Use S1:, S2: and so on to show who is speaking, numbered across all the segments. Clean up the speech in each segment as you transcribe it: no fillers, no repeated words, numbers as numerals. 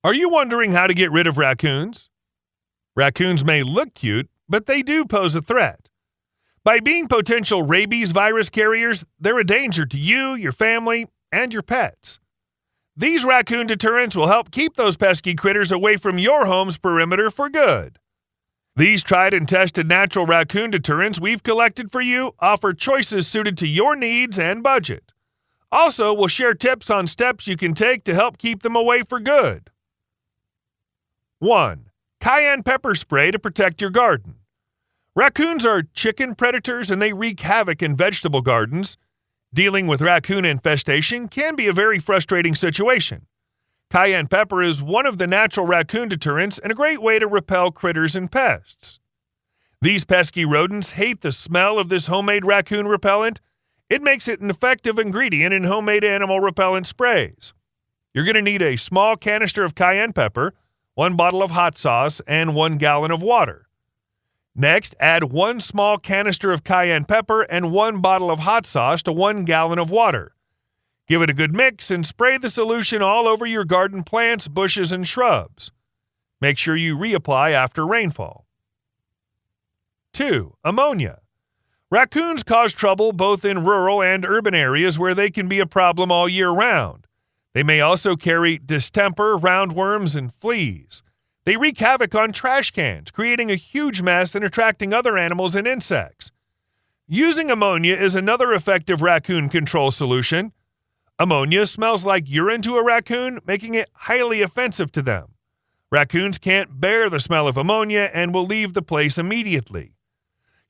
S1: Are you wondering how to get rid of raccoons? Raccoons may look cute, but they do pose a threat. By being potential rabies virus carriers, they're a danger to you, your family, and your pets. These raccoon deterrents will help keep those pesky critters away from your home's perimeter for good. These tried and tested natural raccoon deterrents we've collected for you offer choices suited to your needs and budget. Also, we'll share tips on steps you can take to help keep them away for good. 1. Cayenne pepper spray to protect your garden. Raccoons are chicken predators and they wreak havoc in vegetable gardens. Dealing with raccoon infestation can be a very frustrating situation. Cayenne pepper is one of the natural raccoon deterrents and a great way to repel critters and pests. These pesky rodents hate the smell of this homemade raccoon repellent. It makes it an effective ingredient in homemade animal repellent sprays. You're going to need a small canister of cayenne pepper, 1 bottle of hot sauce, and 1 gallon of water. Next, add 1 small canister of cayenne pepper and 1 bottle of hot sauce to 1 gallon of water. Give it a good mix and spray the solution all over your garden plants, bushes, and shrubs. Make sure you reapply after rainfall. 2. Ammonia. Raccoons cause trouble both in rural and urban areas where they can be a problem all year round. They may also carry distemper, roundworms, and fleas. They wreak havoc on trash cans, creating a huge mess and attracting other animals and insects. Using ammonia is another effective raccoon control solution. Ammonia smells like urine to a raccoon, making it highly offensive to them. Raccoons can't bear the smell of ammonia and will leave the place immediately.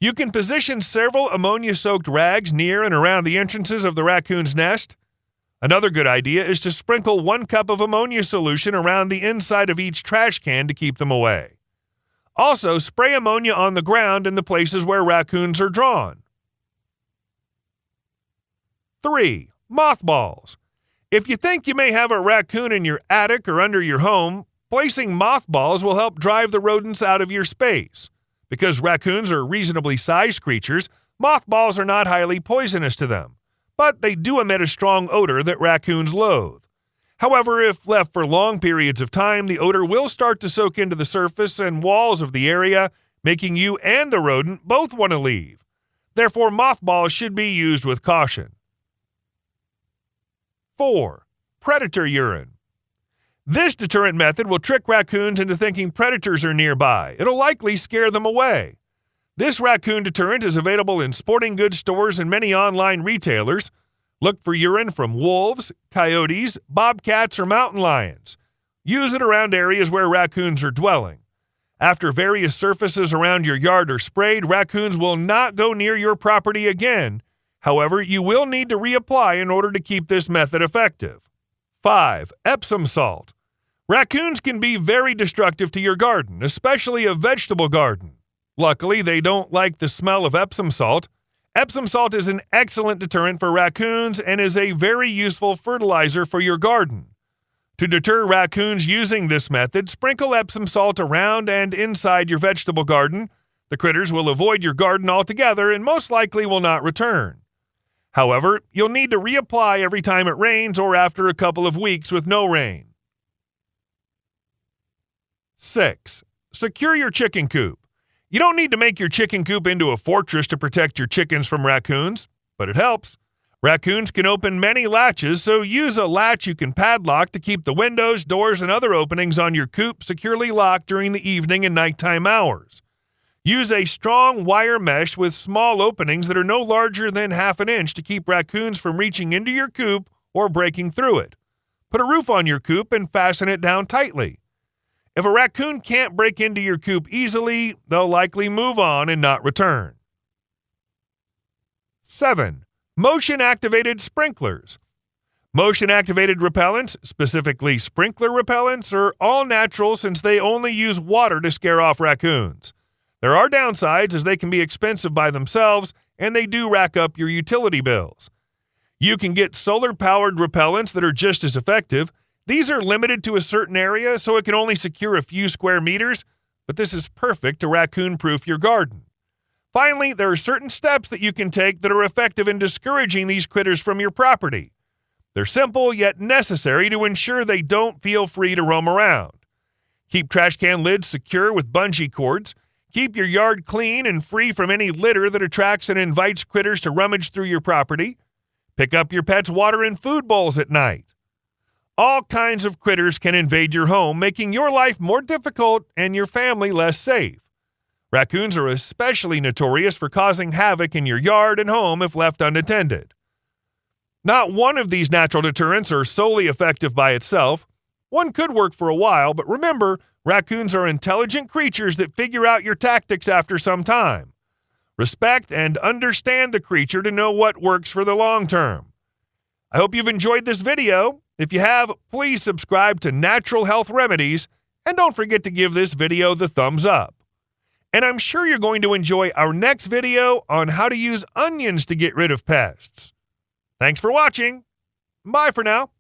S1: You can position several ammonia-soaked rags near and around the entrances of the raccoon's nest. Another good idea is to sprinkle 1 cup of ammonia solution around the inside of each trash can to keep them away. Also, spray ammonia on the ground in the places where raccoons are drawn. 3. Mothballs. If you think you may have a raccoon in your attic or under your home, placing mothballs will help drive the rodents out of your space. Because raccoons are reasonably sized creatures, mothballs are not highly poisonous to them, but they do emit a strong odor that raccoons loathe. However, if left for long periods of time, the odor will start to soak into the surface and walls of the area, making you and the rodent both want to leave. Therefore, mothballs should be used with caution. 4. Predator urine. This deterrent method will trick raccoons into thinking predators are nearby. It'll likely scare them away. This raccoon deterrent is available in sporting goods stores and many online retailers. Look for urine from wolves, coyotes, bobcats, or mountain lions. Use it around areas where raccoons are dwelling. After various surfaces around your yard are sprayed, raccoons will not go near your property again. However, you will need to reapply in order to keep this method effective. 5. Epsom Salt. Raccoons can be very destructive to your garden, especially a vegetable garden. Luckily, they don't like the smell of Epsom salt. Epsom salt is an excellent deterrent for raccoons and is a very useful fertilizer for your garden. To deter raccoons using this method, sprinkle Epsom salt around and inside your vegetable garden. The critters will avoid your garden altogether and most likely will not return. However, you'll need to reapply every time it rains or after a couple of weeks with no rain. 6. Secure your chicken coop. You don't need to make your chicken coop into a fortress to protect your chickens from raccoons, but it helps. Raccoons can open many latches, so use a latch you can padlock to keep the windows, doors, and other openings on your coop securely locked during the evening and nighttime hours. Use a strong wire mesh with small openings that are no larger than ½ inch to keep raccoons from reaching into your coop or breaking through it. Put a roof on your coop and fasten it down tightly. If a raccoon can't break into your coop easily, they'll likely move on and not return. 7. Motion-activated sprinklers. Motion-activated repellents, specifically sprinkler repellents, are all natural since they only use water to scare off raccoons. There are downsides as they can be expensive by themselves and they do rack up your utility bills. You can get solar-powered repellents that are just as effective. These are limited to a certain area, so it can only secure a few square meters, but this is perfect to raccoon-proof your garden. Finally, there are certain steps that you can take that are effective in discouraging these critters from your property. They're simple yet necessary to ensure they don't feel free to roam around. Keep trash can lids secure with bungee cords. Keep your yard clean and free from any litter that attracts and invites critters to rummage through your property. Pick up your pet's water and food bowls at night. All kinds of critters can invade your home, making your life more difficult and your family less safe. Raccoons are especially notorious for causing havoc in your yard and home if left unattended. Not one of these natural deterrents are solely effective by itself. One could work for a while, but remember, raccoons are intelligent creatures that figure out your tactics after some time. Respect and understand the creature to know what works for the long term. I hope you've enjoyed this video. If you have, please subscribe to Natural Health Remedies, and don't forget to give this video the thumbs up. And I'm sure you're going to enjoy our next video on how to use onions to get rid of pests. Thanks for watching. Bye for now.